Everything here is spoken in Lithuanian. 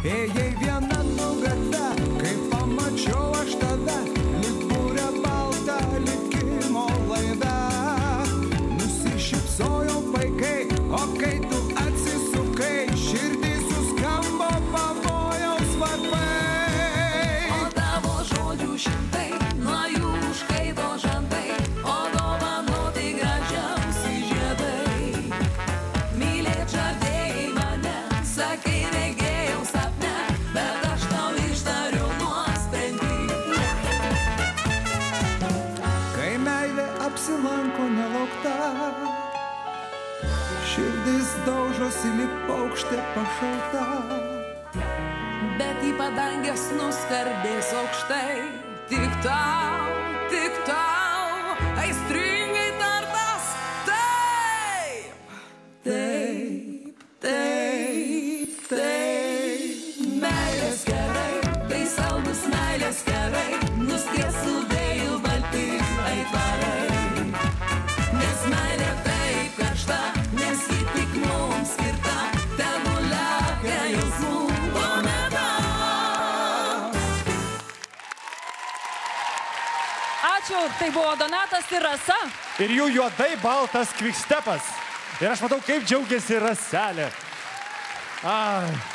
ėjai viena nugatve, kai pamačiau aš tave, lyg burė balta likimo laive. Nusišypsojo vaikai, o kai tu atsisukai, širdį suskambo pavojaus varpai. O tavo žodžių šimtai, nuo jų užkaito žandai, o dovanoti gražiausi žiedai. Mylėt žadėjai mane, sakai regėjau sapne, bet aš tau ištariu nuosprendį. Kai meilė apsilanko nelaukta, širdis daužosi lyg paukštė pašauta. Bet į padangės nuskardės aukštai, tik tau, aistringai tartas, taip, taip, taip, taip. Meilės kerai, tai saldus meilės kerai, nuskiestų vėjų balti aitvarai. Nes meilė taip karšta, nes ji tik mums skirta, tegu lekia jausmų kometa. Ačiū, tai buvo Donatas ir Rasa. Ir jų juodai baltas kvikstepas. Ir aš matau, kaip džiaugiasi Raselė. Ai.